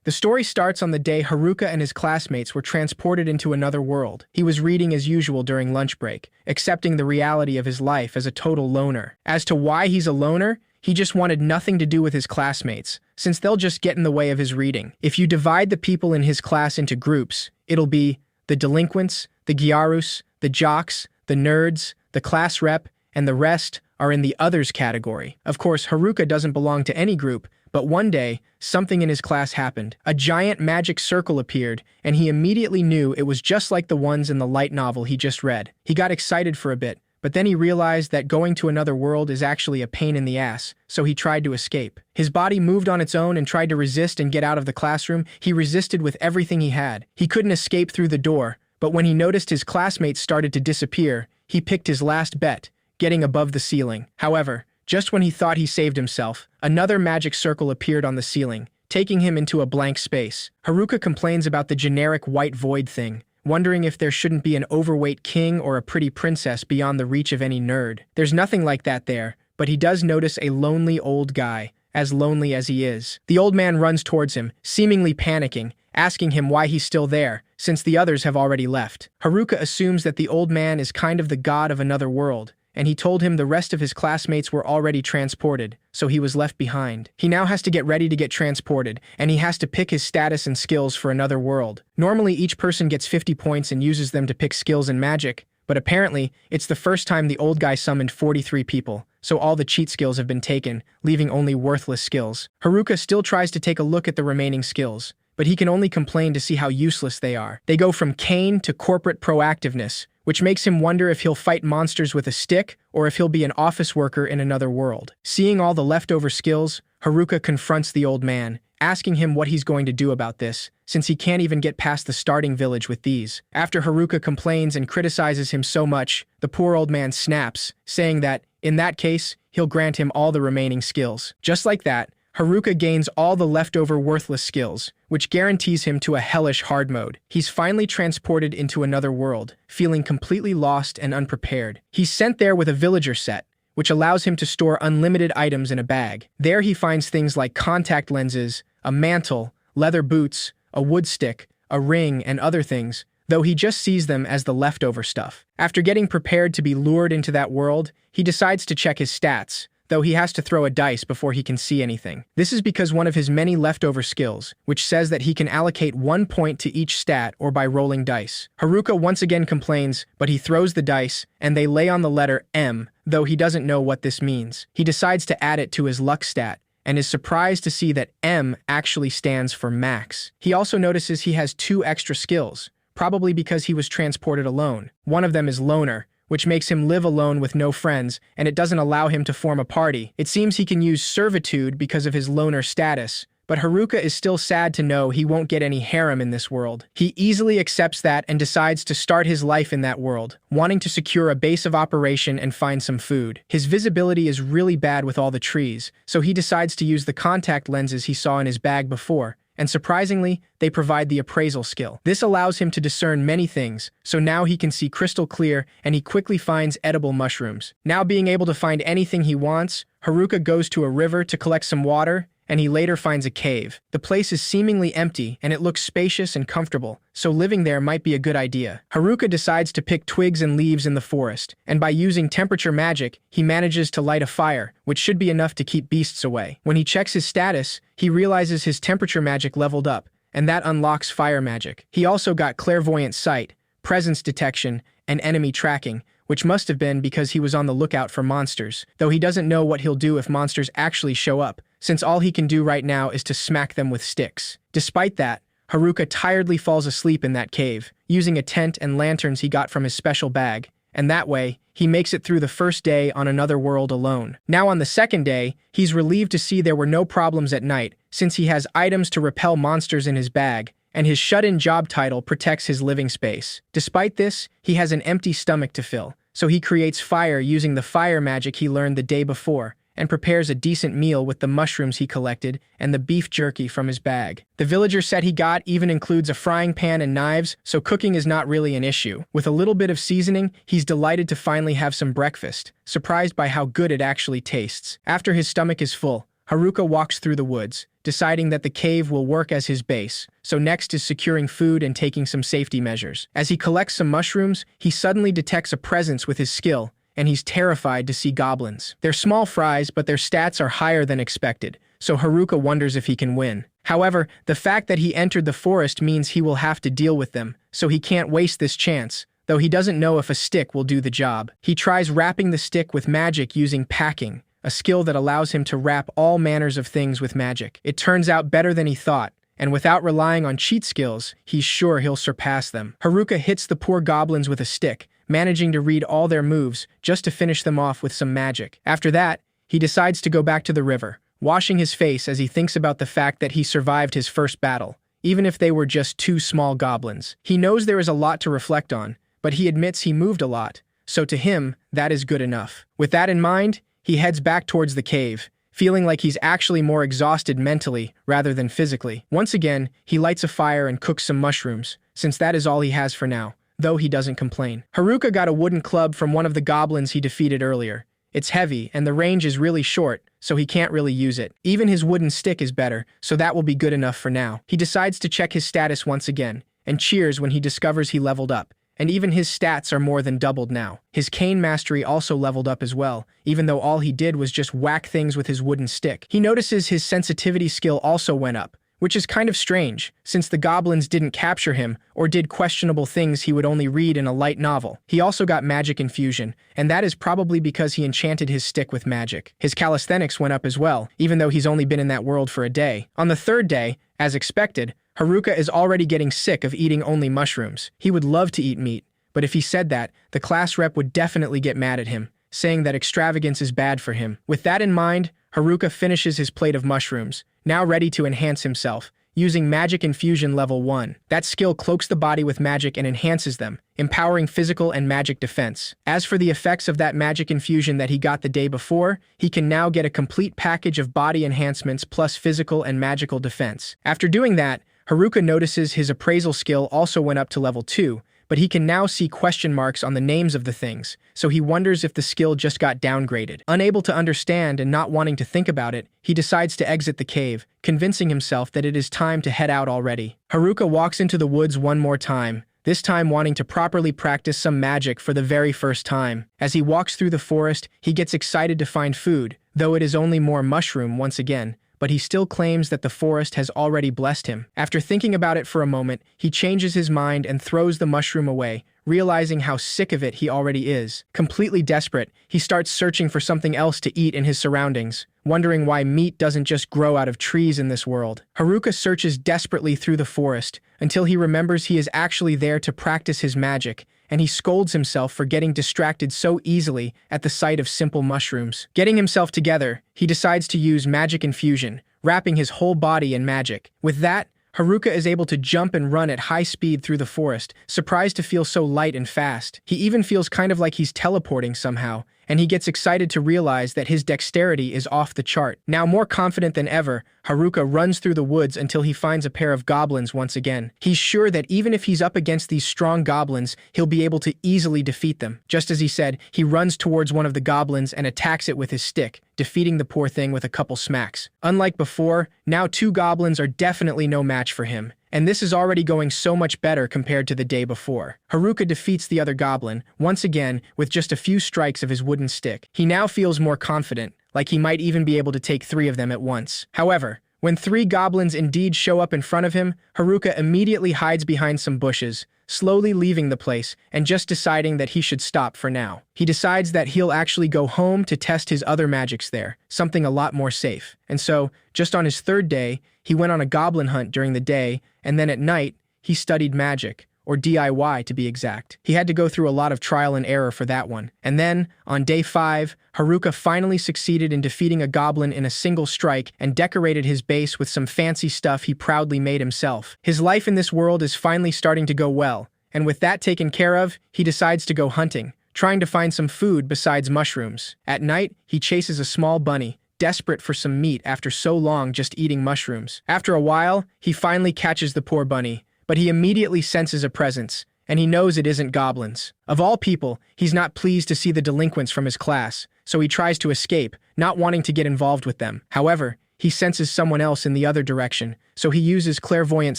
The story starts on the day Haruka and his classmates were transported into another world. He was reading as usual during lunch break, accepting the reality of his life as a total loner. As to why he's a loner, he just wanted nothing to do with his classmates, since they'll just get in the way of his reading. If you divide the people in his class into groups, it'll be the delinquents, the gyarus, the jocks, the nerds, the class rep, and the rest are in the others category. Of course, Haruka doesn't belong to any group, but one day, something in his class happened. A giant magic circle appeared, and he immediately knew it was just like the ones in the light novel he just read. He got excited for a bit, but then he realized that going to another world is actually a pain in the ass, so he tried to escape. His body moved on its own and tried to resist and get out of the classroom. He resisted with everything he had. He couldn't escape through the door, but when he noticed his classmates started to disappear, he picked his last bet, getting above the ceiling. However, just when he thought he saved himself, another magic circle appeared on the ceiling, taking him into a blank space. Haruka complains about the generic white void thing, wondering if there shouldn't be an overweight king or a pretty princess beyond the reach of any nerd. There's nothing like that there, but he does notice a lonely old guy, as lonely as he is. The old man runs towards him, seemingly panicking, asking him why he's still there, since the others have already left. Haruka assumes that the old man is kind of the god of another world, and he told him the rest of his classmates were already transported, so he was left behind. He now has to get ready to get transported, and he has to pick his status and skills for another world. Normally, each person gets 50 points and uses them to pick skills and magic, but apparently, it's the first time the old guy summoned 43 people, so all the cheat skills have been taken, leaving only worthless skills. Haruka still tries to take a look at the remaining skills, but he can only complain to see how useless they are. They go from cane to corporate proactiveness, which makes him wonder if he'll fight monsters with a stick or if he'll be an office worker in another world. Seeing all the leftover skills, Haruka confronts the old man, asking him what he's going to do about this, since he can't even get past the starting village with these. After Haruka complains and criticizes him so much, the poor old man snaps, saying that, in that case, he'll grant him all the remaining skills. Just like that, Haruka gains all the leftover worthless skills, which guarantees him to a hellish hard mode. He's finally transported into another world, feeling completely lost and unprepared. He's sent there with a villager set, which allows him to store unlimited items in a bag. There he finds things like contact lenses, a mantle, leather boots, a wood stick, a ring, and other things, though he just sees them as the leftover stuff. After getting prepared to be lured into that world, he decides to check his stats, though he has to throw a dice before he can see anything. This is because one of his many leftover skills, which says that he can allocate 1 point to each stat or by rolling dice. Haruka once again complains, but he throws the dice, and they lay on the letter M, though he doesn't know what this means. He decides to add it to his luck stat, and is surprised to see that M actually stands for max. He also notices he has 2 extra skills, probably because he was transported alone. One of them is loner, which makes him live alone with no friends, and it doesn't allow him to form a party. It seems he can use servitude because of his loner status, but Haruka is still sad to know he won't get any harem in this world. He easily accepts that and decides to start his life in that world, wanting to secure a base of operation and find some food. His visibility is really bad with all the trees, so he decides to use the contact lenses he saw in his bag before, and surprisingly, they provide the appraisal skill. This allows him to discern many things, so now he can see crystal clear, and he quickly finds edible mushrooms. Now being able to find anything he wants, Haruka goes to a river to collect some water, and he later finds a cave. The place is seemingly empty, and it looks spacious and comfortable, so living there might be a good idea. Haruka decides to pick twigs and leaves in the forest, and by using temperature magic, he manages to light a fire, which should be enough to keep beasts away. When he checks his status, he realizes his temperature magic leveled up, and that unlocks fire magic. He also got clairvoyant sight, presence detection, and enemy tracking, which must have been because he was on the lookout for monsters, though he doesn't know what he'll do if monsters actually show up, since all he can do right now is to smack them with sticks. Despite that, Haruka tiredly falls asleep in that cave, using a tent and lanterns he got from his special bag, and that way, he makes it through the first day on another world alone. Now on the second day, he's relieved to see there were no problems at night, since he has items to repel monsters in his bag, and his shut-in job title protects his living space. Despite this, he has an empty stomach to fill, so he creates fire using the fire magic he learned the day before, and prepares a decent meal with the mushrooms he collected and the beef jerky from his bag. The villager set he got even includes a frying pan and knives, so cooking is not really an issue. With a little bit of seasoning, he's delighted to finally have some breakfast, surprised by how good it actually tastes. After his stomach is full, Haruka walks through the woods, deciding that the cave will work as his base, so next is securing food and taking some safety measures. As he collects some mushrooms, he suddenly detects a presence with his skill, and he's terrified to see goblins. They're small fries, but their stats are higher than expected, so Haruka wonders if he can win. However, the fact that he entered the forest means he will have to deal with them, so he can't waste this chance, though he doesn't know if a stick will do the job. He tries wrapping the stick with magic using packing, a skill that allows him to wrap all manners of things with magic. It turns out better than he thought, and without relying on cheat skills, he's sure he'll surpass them. Haruka hits the poor goblins with a stick, managing to read all their moves just to finish them off with some magic. After that, he decides to go back to the river, washing his face as he thinks about the fact that he survived his first battle, even if they were just two small goblins. He knows there is a lot to reflect on, but he admits he moved a lot, so to him, that is good enough. With that in mind, he heads back towards the cave, feeling like he's actually more exhausted mentally rather than physically. Once again, he lights a fire and cooks some mushrooms, since that is all he has for now, though he doesn't complain. Haruka got a wooden club from one of the goblins he defeated earlier. It's heavy, and the range is really short, so he can't really use it. Even his wooden stick is better, so that will be good enough for now. He decides to check his status once again, and cheers when he discovers he leveled up. And even his stats are more than doubled now. His cane mastery also leveled up as well, even though all he did was just whack things with his wooden stick. He notices his sensitivity skill also went up, which is kind of strange, since the goblins didn't capture him or did questionable things he would only read in a light novel. He also got magic infusion, and that is probably because he enchanted his stick with magic. His calisthenics went up as well, even though he's only been in that world for a day. On the third day, as expected, Haruka is already getting sick of eating only mushrooms. He would love to eat meat, but if he said that, the class rep would definitely get mad at him, saying that extravagance is bad for him. With that in mind, Haruka finishes his plate of mushrooms, now ready to enhance himself, using Magic Infusion Level 1. That skill cloaks the body with magic and enhances them, empowering physical and magic defense. As for the effects of that magic infusion that he got the day before, he can now get a complete package of body enhancements plus physical and magical defense. After doing that, Haruka notices his appraisal skill also went up to level 2, but he can now see question marks on the names of the things, so he wonders if the skill just got downgraded. Unable to understand and not wanting to think about it, he decides to exit the cave, convincing himself that it is time to head out already. Haruka walks into the woods one more time, this time wanting to properly practice some magic for the very first time. As he walks through the forest, he gets excited to find food, though it is only more mushroom once again, but he still claims that the forest has already blessed him. After thinking about it for a moment, he changes his mind and throws the mushroom away, realizing how sick of it he already is. Completely desperate, he starts searching for something else to eat in his surroundings, wondering why meat doesn't just grow out of trees in this world. Haruka searches desperately through the forest until he remembers he is actually there to practice his magic, and he scolds himself for getting distracted so easily at the sight of simple mushrooms. Getting himself together, he decides to use Magic Infusion, wrapping his whole body in magic. With that, Haruka is able to jump and run at high speed through the forest, surprised to feel so light and fast. He even feels kind of like he's teleporting somehow, and he gets excited to realize that his dexterity is off the chart. Now more confident than ever, Haruka runs through the woods until he finds a pair of goblins once again. He's sure that even if he's up against these strong goblins, he'll be able to easily defeat them. Just as he said, he runs towards one of the goblins and attacks it with his stick, defeating the poor thing with a couple smacks. Unlike before, now two goblins are definitely no match for him, and this is already going so much better compared to the day before. Haruka defeats the other goblin, once again, with just a few strikes of his wooden stick. He now feels more confident, like he might even be able to take 3 of them at once. However, when 3 goblins indeed show up in front of him, Haruka immediately hides behind some bushes, slowly leaving the place and just deciding that he should stop for now. He decides that he'll actually go home to test his other magics there, something a lot more safe. And so, just on his 3rd day, he went on a goblin hunt during the day, and then at night, he studied magic, or DIY to be exact. He had to go through a lot of trial and error for that one. And then, on day 5, Haruka finally succeeded in defeating a goblin in a single strike and decorated his base with some fancy stuff he proudly made himself. His life in this world is finally starting to go well, and with that taken care of, he decides to go hunting, trying to find some food besides mushrooms. At night, he chases a small bunny, desperate for some meat after so long just eating mushrooms. After a while, he finally catches the poor bunny, but he immediately senses a presence, and he knows it isn't goblins. Of all people, he's not pleased to see the delinquents from his class, so he tries to escape, not wanting to get involved with them. However, he senses someone else in the other direction, so he uses clairvoyant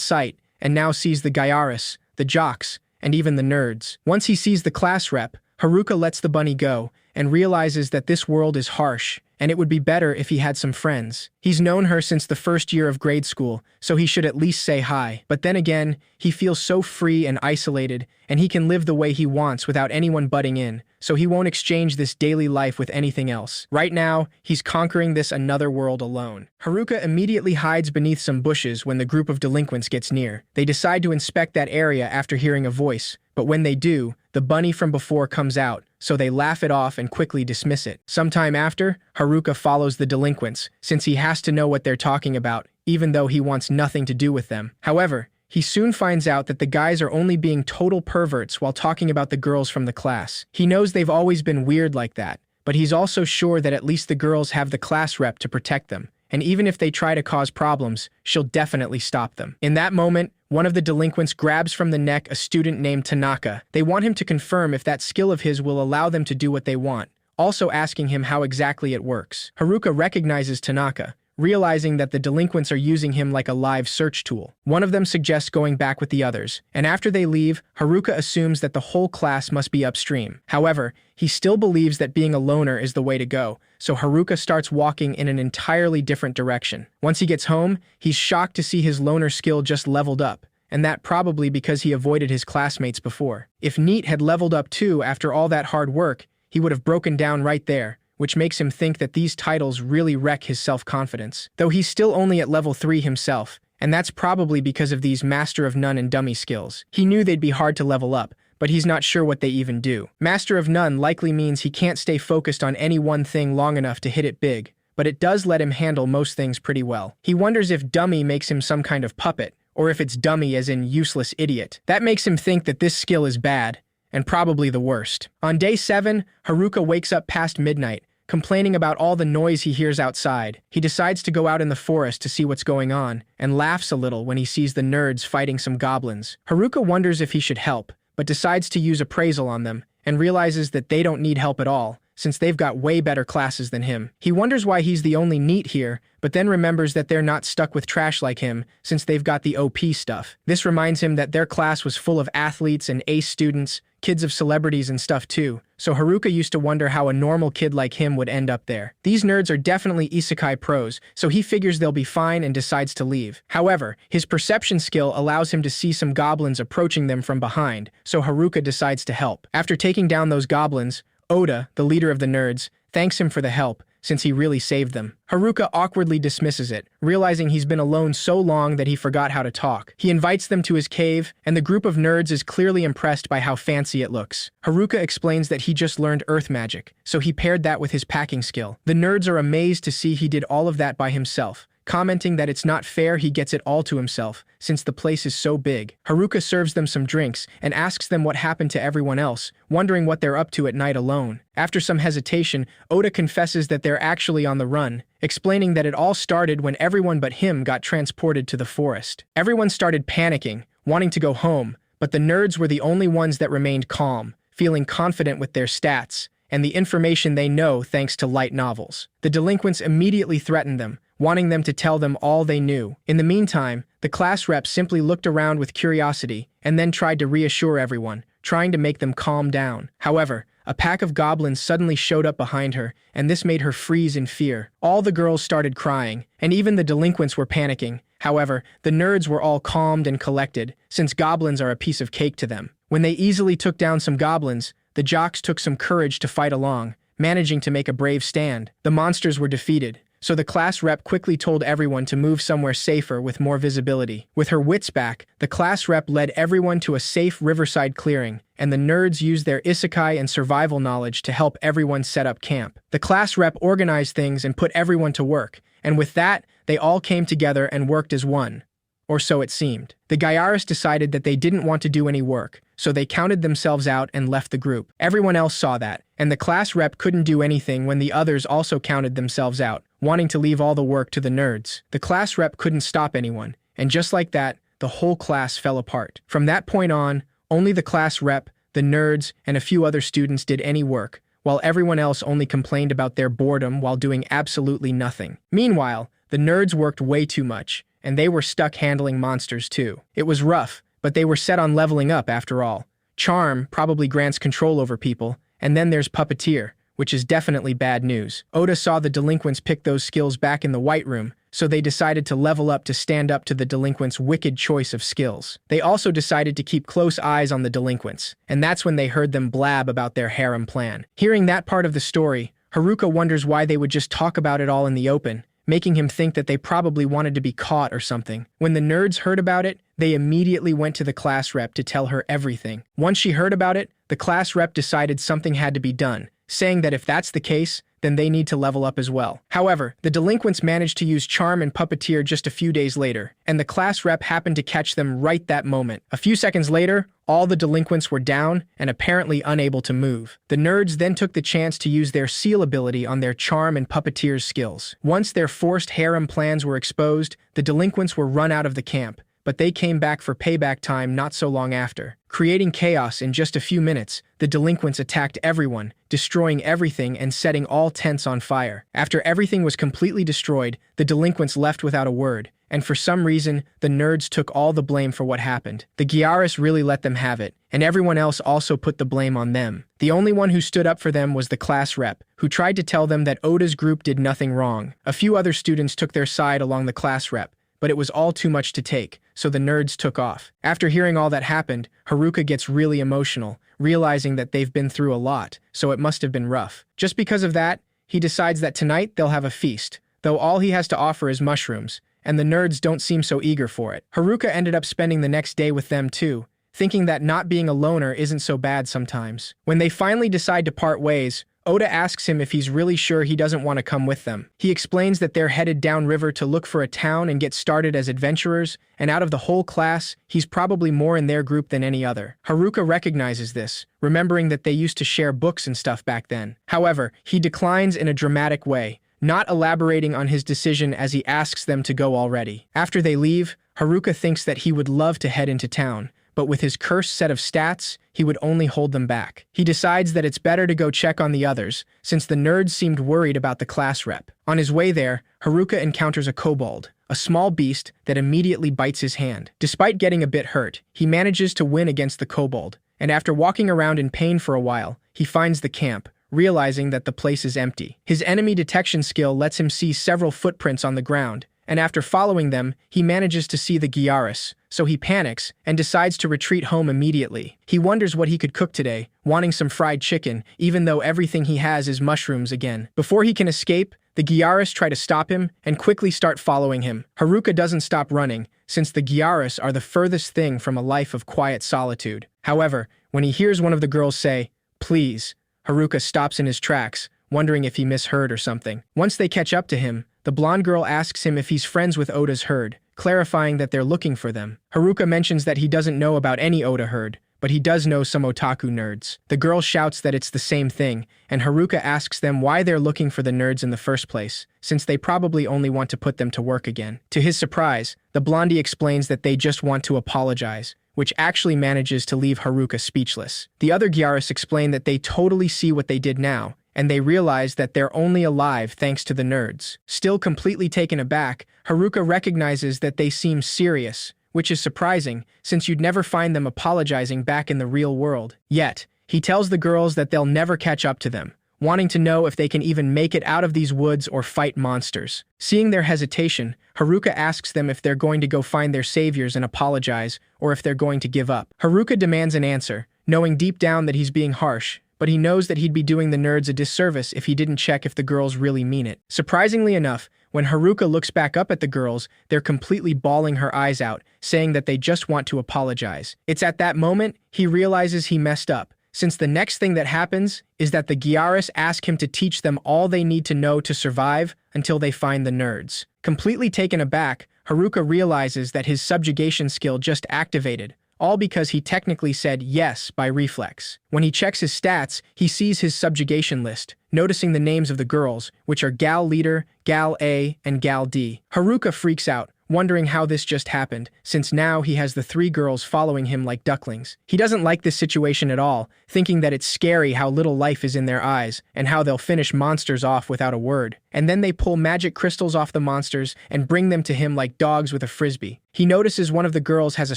sight and now sees the Gyaris, the jocks, and even the nerds. Once he sees the class rep, Haruka lets the bunny go and realizes that this world is harsh, and it would be better if he had some friends. He's known her since the first year of grade school, so he should at least say hi. But then again, he feels so free and isolated, and he can live the way he wants without anyone butting in, so he won't exchange this daily life with anything else. Right now, he's conquering this another world alone. Haruka immediately hides beneath some bushes when the group of delinquents gets near. They decide to inspect that area after hearing a voice, but when they do, the bunny from before comes out, so they laugh it off and quickly dismiss it. Sometime after, Haruka follows the delinquents, since he has to know what they're talking about, even though he wants nothing to do with them. However, he soon finds out that the guys are only being total perverts while talking about the girls from the class. He knows they've always been weird like that, but he's also sure that at least the girls have the class rep to protect them, and even if they try to cause problems, she'll definitely stop them. In that moment, one of the delinquents grabs from the neck a student named Tanaka. They want him to confirm if that skill of his will allow them to do what they want, also asking him how exactly it works. Haruka recognizes Tanaka, realizing that the delinquents are using him like a live search tool. One of them suggests going back with the others, and after they leave, Haruka assumes that the whole class must be upstream. However, he still believes that being a loner is the way to go, so Haruka starts walking in an entirely different direction. Once he gets home, he's shocked to see his loner skill just leveled up, and that probably because he avoided his classmates before. If Neat had leveled up too after all that hard work, he would have broken down right there, which makes him think that these titles really wreck his self-confidence. Though he's still only at level 3 himself, and that's probably because of these Master of None and Dummy skills. He knew they'd be hard to level up, but he's not sure what they even do. Master of None likely means he can't stay focused on any one thing long enough to hit it big, but it does let him handle most things pretty well. He wonders if Dummy makes him some kind of puppet, or if it's dummy as in useless idiot. That makes him think that this skill is bad, and probably the worst. On day 7, Haruka wakes up past midnight, complaining about all the noise he hears outside. He decides to go out in the forest to see what's going on, and laughs a little when he sees the nerds fighting some goblins. Haruka wonders if he should help, but decides to use appraisal on them, and realizes that they don't need help at all, since they've got way better classes than him. He wonders why he's the only Neat here, but then remembers that they're not stuck with trash like him, since they've got the OP stuff. This reminds him that their class was full of athletes and ace students, kids of celebrities and stuff too, so Haruka used to wonder how a normal kid like him would end up there. These nerds are definitely Isekai pros, so he figures they'll be fine and decides to leave. However, his perception skill allows him to see some goblins approaching them from behind, so Haruka decides to help. After taking down those goblins, Oda, the leader of the nerds, thanks him for the help, since he really saved them. Haruka awkwardly dismisses it, realizing he's been alone so long that he forgot how to talk. He invites them to his cave, and the group of nerds is clearly impressed by how fancy it looks. Haruka explains that he just learned earth magic, so he paired that with his packing skill. The nerds are amazed to see he did all of that by himself, commenting that it's not fair he gets it all to himself, since the place is so big. Haruka serves them some drinks and asks them what happened to everyone else, wondering what they're up to at night alone. After some hesitation, Oda confesses that they're actually on the run, explaining that it all started when everyone but him got transported to the forest. Everyone started panicking, wanting to go home, but the nerds were the only ones that remained calm, feeling confident with their stats and the information they know thanks to light novels. The delinquents immediately threatened them, wanting them to tell them all they knew. In the meantime, the class rep simply looked around with curiosity and then tried to reassure everyone, trying to make them calm down. However, a pack of goblins suddenly showed up behind her, and this made her freeze in fear. All the girls started crying, and even the delinquents were panicking. However, the nerds were all calmed and collected, since goblins are a piece of cake to them. When they easily took down some goblins, the jocks took some courage to fight along, managing to make a brave stand. The monsters were defeated, so the class rep quickly told everyone to move somewhere safer with more visibility. With her wits back, the class rep led everyone to a safe riverside clearing, and the nerds used their isekai and survival knowledge to help everyone set up camp. The class rep organized things and put everyone to work, and with that, they all came together and worked as one. Or so it seemed. The Gyaris decided that they didn't want to do any work, so they counted themselves out and left the group. Everyone else saw that, and the class rep couldn't do anything when the others also counted themselves out, wanting to leave all the work to the nerds. The class rep couldn't stop anyone, and just like that, the whole class fell apart. From that point on, only the class rep, the nerds, and a few other students did any work, while everyone else only complained about their boredom while doing absolutely nothing. Meanwhile, the nerds worked way too much, and they were stuck handling monsters too. It was rough, but they were set on leveling up after all. Charm probably grants control over people, and then there's Puppeteer, which is definitely bad news. Oda saw the delinquents pick those skills back in the White Room, so they decided to level up to stand up to the delinquents' wicked choice of skills. They also decided to keep close eyes on the delinquents, and that's when they heard them blab about their harem plan. Hearing that part of the story, Haruka wonders why they would just talk about it all in the open, making him think that they probably wanted to be caught or something. When the nerds heard about it, they immediately went to the class rep to tell her everything. Once she heard about it, the class rep decided something had to be done, saying that if that's the case, then they need to level up as well. However, the delinquents managed to use Charm and Puppeteer just a few days later, and the class rep happened to catch them right that moment. A few seconds later, all the delinquents were down and apparently unable to move. The nerds then took the chance to use their seal ability on their Charm and Puppeteer's skills. Once their forced harem plans were exposed, the delinquents were run out of the camp, but they came back for payback time not so long after. Creating chaos in just a few minutes, the delinquents attacked everyone, destroying everything and setting all tents on fire. After everything was completely destroyed, the delinquents left without a word, and for some reason, the nerds took all the blame for what happened. The Gyaris really let them have it, and everyone else also put the blame on them. The only one who stood up for them was the class rep, who tried to tell them that Oda's group did nothing wrong. A few other students took their side along the class rep, but it was all too much to take, so the nerds took off. After hearing all that happened, Haruka gets really emotional, realizing that they've been through a lot, so it must have been rough. Just because of that, he decides that tonight they'll have a feast, though all he has to offer is mushrooms, and the nerds don't seem so eager for it. Haruka ended up spending the next day with them too, thinking that not being a loner isn't so bad sometimes. When they finally decide to part ways, Oda asks him if he's really sure he doesn't want to come with them. He explains that they're headed downriver to look for a town and get started as adventurers, and out of the whole class, he's probably more in their group than any other. Haruka recognizes this, remembering that they used to share books and stuff back then. However, he declines in a dramatic way, not elaborating on his decision as he asks them to go already. After they leave, Haruka thinks that he would love to head into town, but with his cursed set of stats, he would only hold them back. He decides that it's better to go check on the others, since the nerds seemed worried about the class rep. On his way there, Haruka encounters a kobold, a small beast that immediately bites his hand. Despite getting a bit hurt, he manages to win against the kobold, and after walking around in pain for a while, he finds the camp, realizing that the place is empty. His enemy detection skill lets him see several footprints on the ground, and after following them, he manages to see the Gyaris, so he panics and decides to retreat home immediately. He wonders what he could cook today, wanting some fried chicken, even though everything he has is mushrooms again. Before he can escape, the Gyaris try to stop him and quickly start following him. Haruka doesn't stop running, since the Gyaris are the furthest thing from a life of quiet solitude. However, when he hears one of the girls say, "Please," Haruka stops in his tracks, wondering if he misheard or something. Once they catch up to him, the blonde girl asks him if he's friends with Oda's herd, clarifying that they're looking for them. Haruka mentions that he doesn't know about any Oda herd, but he does know some otaku nerds. The girl shouts that it's the same thing, and Haruka asks them why they're looking for the nerds in the first place, since they probably only want to put them to work again. To his surprise, the blondie explains that they just want to apologize, which actually manages to leave Haruka speechless. The other Gyaris explain that they totally see what they did now, and they realize that they're only alive thanks to the nerds. Still completely taken aback, Haruka recognizes that they seem serious, which is surprising, since you'd never find them apologizing back in the real world. Yet, he tells the girls that they'll never catch up to them, wanting to know if they can even make it out of these woods or fight monsters. Seeing their hesitation, Haruka asks them if they're going to go find their saviors and apologize, or if they're going to give up. Haruka demands an answer, knowing deep down that he's being harsh, but he knows that he'd be doing the nerds a disservice if he didn't check if the girls really mean it. Surprisingly enough, when Haruka looks back up at the girls, they're completely bawling her eyes out, saying that they just want to apologize. It's at that moment he realizes he messed up, since the next thing that happens is that the Gyaris ask him to teach them all they need to know to survive until they find the nerds. Completely taken aback, Haruka realizes that his subjugation skill just activated, all because he technically said yes by reflex. When he checks his stats, he sees his subjugation list, noticing the names of the girls, which are Gal Leader, Gal A, and Gal D. Haruka freaks out, wondering how this just happened, since now he has the 3 girls following him like ducklings. He doesn't like this situation at all, thinking that it's scary how little life is in their eyes, and how they'll finish monsters off without a word. And then they pull magic crystals off the monsters and bring them to him like dogs with a frisbee. He notices one of the girls has a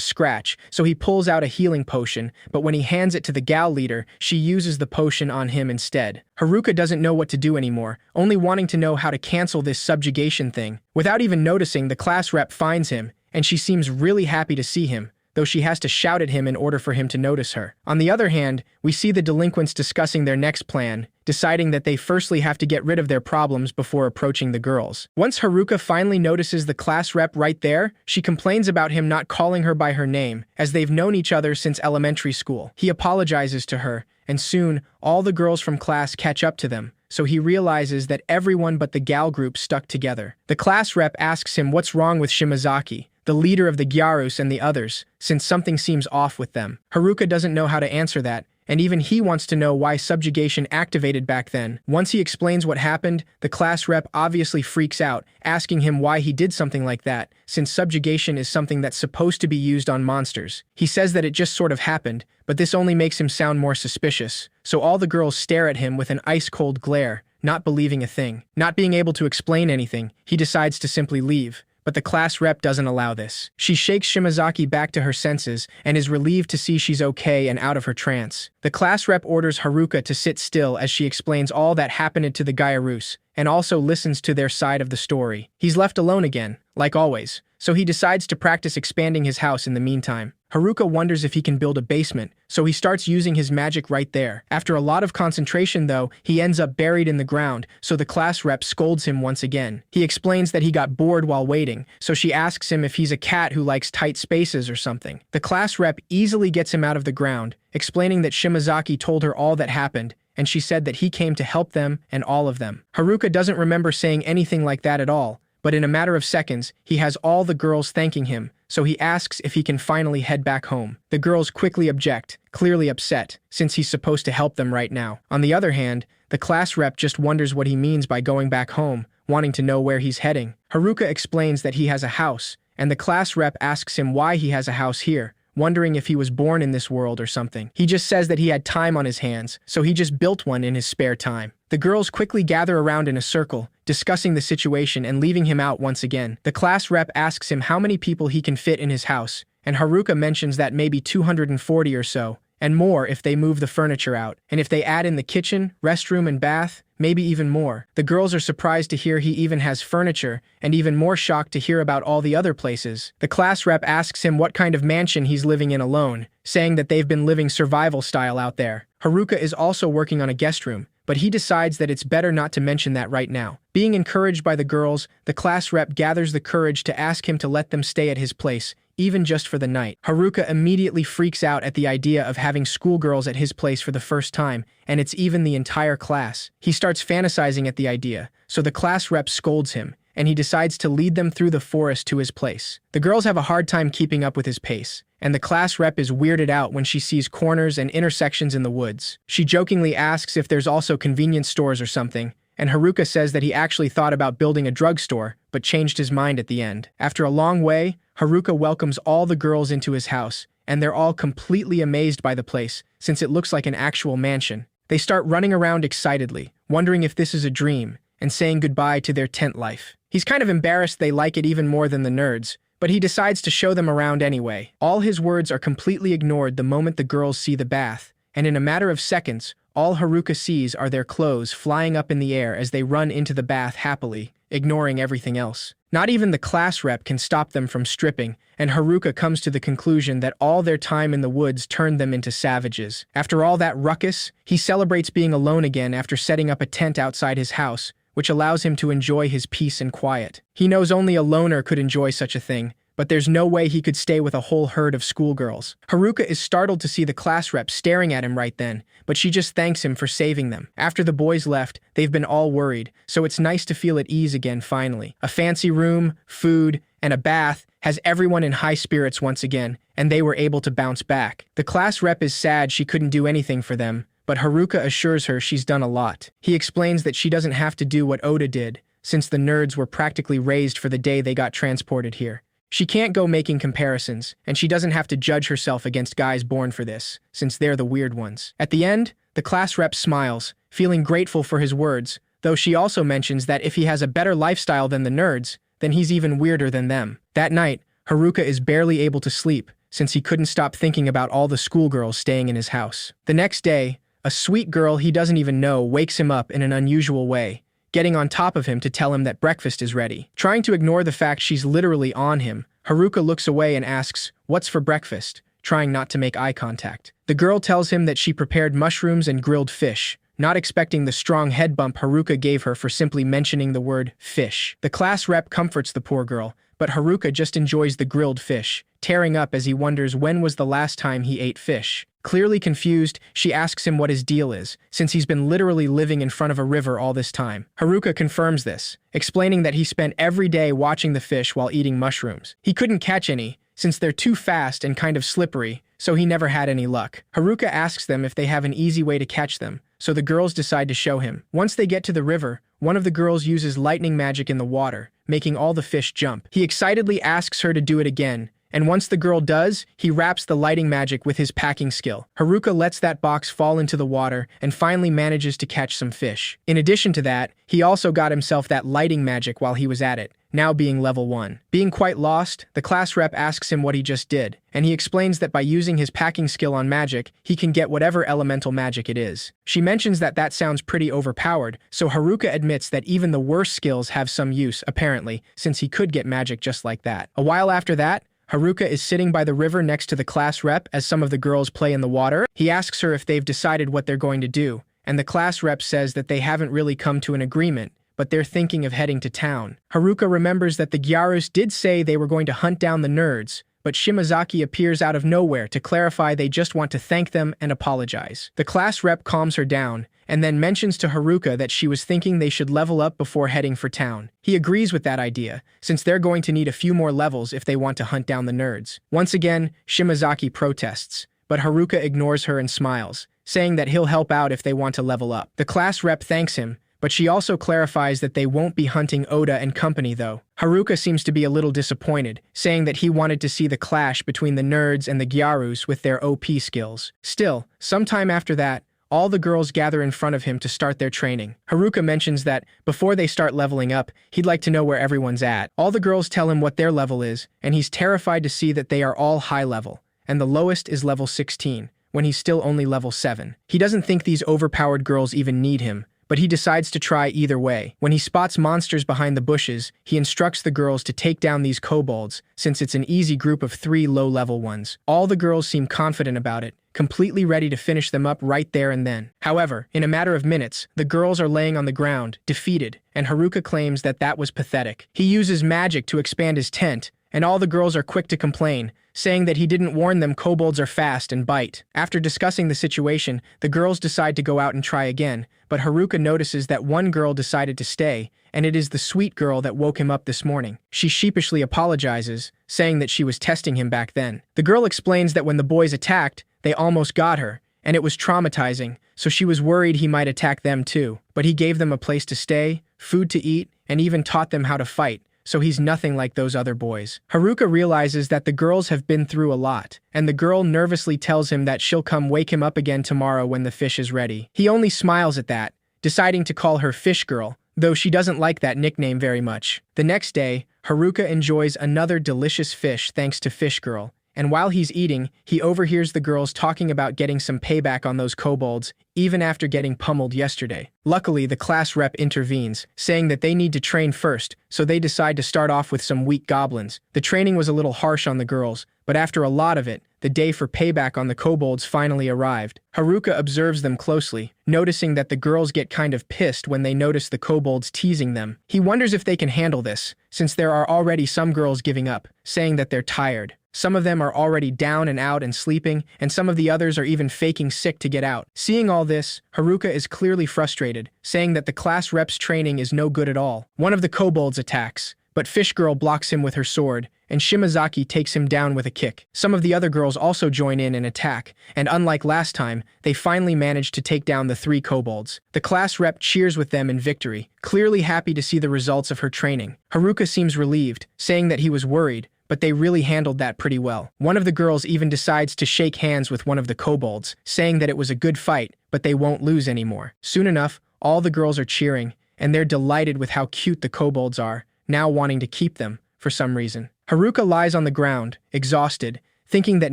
scratch, so he pulls out a healing potion, but when he hands it to the gal leader, she uses the potion on him instead. Haruka doesn't know what to do anymore, only wanting to know how to cancel this subjugation thing. Without even noticing, the class rep finds him, and she seems really happy to see him, though she has to shout at him in order for him to notice her. On the other hand, we see the delinquents discussing their next plan, deciding that they firstly have to get rid of their problems before approaching the girls. Once Haruka finally notices the class rep right there, she complains about him not calling her by her name, as they've known each other since elementary school. He apologizes to her, and soon, all the girls from class catch up to them, so he realizes that everyone but the gal group stuck together. The class rep asks him what's wrong with Shimazaki, the leader of the Gyarus and the others, since something seems off with them. Haruka doesn't know how to answer that, and even he wants to know why subjugation activated back then. Once he explains what happened, the class rep obviously freaks out, asking him why he did something like that, since subjugation is something that's supposed to be used on monsters. He says that it just sort of happened, but this only makes him sound more suspicious, so all the girls stare at him with an ice-cold glare, not believing a thing. Not being able to explain anything, he decides to simply leave. But the class rep doesn't allow this. She shakes Shimazaki back to her senses and is relieved to see she's okay and out of her trance. The class rep orders Haruka to sit still as she explains all that happened to the Gyarus, and also listens to their side of the story. He's left alone again, like always, so he decides to practice expanding his house in the meantime. Haruka wonders if he can build a basement, so he starts using his magic right there. After a lot of concentration though, he ends up buried in the ground, so the class rep scolds him once again. He explains that he got bored while waiting, so she asks him if he's a cat who likes tight spaces or something. The class rep easily gets him out of the ground, explaining that Shimazaki told her all that happened, and she said that he came to help them and all of them. Haruka doesn't remember saying anything like that at all, but in a matter of seconds, he has all the girls thanking him, so he asks if he can finally head back home. The girls quickly object, clearly upset, since he's supposed to help them right now. On the other hand, the class rep just wonders what he means by going back home, wanting to know where he's heading. Haruka explains that he has a house, and the class rep asks him why he has a house here, wondering if he was born in this world or something. He just says that he had time on his hands, so he just built one in his spare time. The girls quickly gather around in a circle, discussing the situation and leaving him out once again. The class rep asks him how many people he can fit in his house, and Haruka mentions that maybe 240 or so, and more if they move the furniture out, and if they add in the kitchen, restroom, and bath, maybe even more. The girls are surprised to hear he even has furniture, and even more shocked to hear about all the other places. The class rep asks him what kind of mansion he's living in alone, saying that they've been living survival style out there. Haruka is also working on a guest room, but he decides that it's better not to mention that right now. Being encouraged by the girls, the class rep gathers the courage to ask him to let them stay at his place, even just for the night. Haruka immediately freaks out at the idea of having schoolgirls at his place for the first time, and it's even the entire class. He starts fantasizing at the idea, so the class rep scolds him, and he decides to lead them through the forest to his place. The girls have a hard time keeping up with his pace, and the class rep is weirded out when she sees corners and intersections in the woods. She jokingly asks if there's also convenience stores or something, and Haruka says that he actually thought about building a drugstore, but changed his mind at the end. After a long way, Haruka welcomes all the girls into his house, and they're all completely amazed by the place, since it looks like an actual mansion. They start running around excitedly, wondering if this is a dream, and saying goodbye to their tent life. He's kind of embarrassed they like it even more than the nerds, but he decides to show them around anyway. All his words are completely ignored the moment the girls see the bath, and in a matter of seconds, all Haruka sees are their clothes flying up in the air as they run into the bath happily, ignoring everything else. Not even the class rep can stop them from stripping, and Haruka comes to the conclusion that all their time in the woods turned them into savages. After all that ruckus, he celebrates being alone again after setting up a tent outside his house, which allows him to enjoy his peace and quiet. He knows only a loner could enjoy such a thing, but there's no way he could stay with a whole herd of schoolgirls. Haruka is startled to see the class rep staring at him right then, but she just thanks him for saving them. After the boys left, they've been all worried, so it's nice to feel at ease again finally. A fancy room, food, and a bath has everyone in high spirits once again, and they were able to bounce back. The class rep is sad she couldn't do anything for them, but Haruka assures her she's done a lot. He explains that she doesn't have to do what Oda did, since the nerds were practically raised for the day they got transported here. She can't go making comparisons, and she doesn't have to judge herself against guys born for this, since they're the weird ones. At the end, the class rep smiles, feeling grateful for his words, though she also mentions that if he has a better lifestyle than the nerds, then he's even weirder than them. That night, Haruka is barely able to sleep, since he couldn't stop thinking about all the schoolgirls staying in his house. The next day, a sweet girl he doesn't even know wakes him up in an unusual way, getting on top of him to tell him that breakfast is ready. Trying to ignore the fact she's literally on him, Haruka looks away and asks, "What's for breakfast?" trying not to make eye contact. The girl tells him that she prepared mushrooms and grilled fish, not expecting the strong head bump Haruka gave her for simply mentioning the word fish. The class rep comforts the poor girl, but Haruka just enjoys the grilled fish, tearing up as he wonders when was the last time he ate fish. Clearly confused, she asks him what his deal is, since he's been literally living in front of a river all this time. Haruka confirms this, explaining that he spent every day watching the fish while eating mushrooms. He couldn't catch any, since they're too fast and kind of slippery, so he never had any luck. Haruka asks them if they have an easy way to catch them, so the girls decide to show him. Once they get to the river, one of the girls uses lightning magic in the water, making all the fish jump. He excitedly asks her to do it again, and once the girl does, he wraps the lighting magic with his packing skill. Haruka lets that box fall into the water and finally manages to catch some fish. In addition to that, he also got himself that lighting magic while he was at it, now being level 1. Being quite lost, the class rep asks him what he just did, and he explains that by using his packing skill on magic, he can get whatever elemental magic it is. She mentions that that sounds pretty overpowered, so Haruka admits that even the worst skills have some use, apparently, since he could get magic just like that. A while after that, Haruka is sitting by the river next to the class rep as some of the girls play in the water. He asks her if they've decided what they're going to do, and the class rep says that they haven't really come to an agreement, but they're thinking of heading to town. Haruka remembers that the Gyarus did say they were going to hunt down the nerds, but Shimazaki appears out of nowhere to clarify they just want to thank them and apologize. The class rep calms her down, and then mentions to Haruka that she was thinking they should level up before heading for town. He agrees with that idea, since they're going to need a few more levels if they want to hunt down the nerds. Once again, Shimazaki protests, but Haruka ignores her and smiles, saying that he'll help out if they want to level up. The class rep thanks him, but she also clarifies that they won't be hunting Oda and company though. Haruka seems to be a little disappointed, saying that he wanted to see the clash between the nerds and the Gyarus with their OP skills. Still, sometime after that, all the girls gather in front of him to start their training. Haruka mentions that, before they start leveling up, he'd like to know where everyone's at. All the girls tell him what their level is, and he's terrified to see that they are all high level, and the lowest is level 16, when he's still only level 7. He doesn't think these overpowered girls even need him, but he decides to try either way. When he spots monsters behind the bushes, he instructs the girls to take down these kobolds, since it's an easy group of 3 low-level ones. All the girls seem confident about it, completely ready to finish them up right there and then. However, in a matter of minutes, the girls are laying on the ground, defeated, and Haruka claims that that was pathetic. He uses magic to expand his tent, and all the girls are quick to complain, saying that he didn't warn them kobolds are fast and bite. After discussing the situation, the girls decide to go out and try again, but Haruka notices that one girl decided to stay, and it is the sweet girl that woke him up this morning. She sheepishly apologizes, saying that she was testing him back then. The girl explains that when the boys attacked, they almost got her, and it was traumatizing, so she was worried he might attack them too. But he gave them a place to stay, food to eat, and even taught them how to fight, so he's nothing like those other boys. Haruka realizes that the girls have been through a lot, and the girl nervously tells him that she'll come wake him up again tomorrow when the fish is ready. He only smiles at that, deciding to call her Fish Girl, though she doesn't like that nickname very much. The next day, Haruka enjoys another delicious fish thanks to Fish Girl, and while he's eating, he overhears the girls talking about getting some payback on those kobolds, even after getting pummeled yesterday. Luckily, the class rep intervenes, saying that they need to train first, so they decide to start off with some weak goblins. The training was a little harsh on the girls, but after a lot of it, the day for payback on the kobolds finally arrived. Haruka observes them closely, noticing that the girls get kind of pissed when they notice the kobolds teasing them. He wonders if they can handle this, since there are already some girls giving up, saying that they're tired. Some of them are already down and out and sleeping, and some of the others are even faking sick to get out. Seeing all this, Haruka is clearly frustrated, saying that the class rep's training is no good at all. One of the kobolds attacks, but Fish Girl blocks him with her sword, and Shimazaki takes him down with a kick. Some of the other girls also join in and attack, and unlike last time, they finally manage to take down the 3 kobolds. The class rep cheers with them in victory, clearly happy to see the results of her training. Haruka seems relieved, saying that he was worried, but they really handled that pretty well. One of the girls even decides to shake hands with one of the kobolds, saying that it was a good fight, but they won't lose anymore. Soon enough, all the girls are cheering, and they're delighted with how cute the kobolds are, now wanting to keep them, for some reason. Haruka lies on the ground, exhausted, thinking that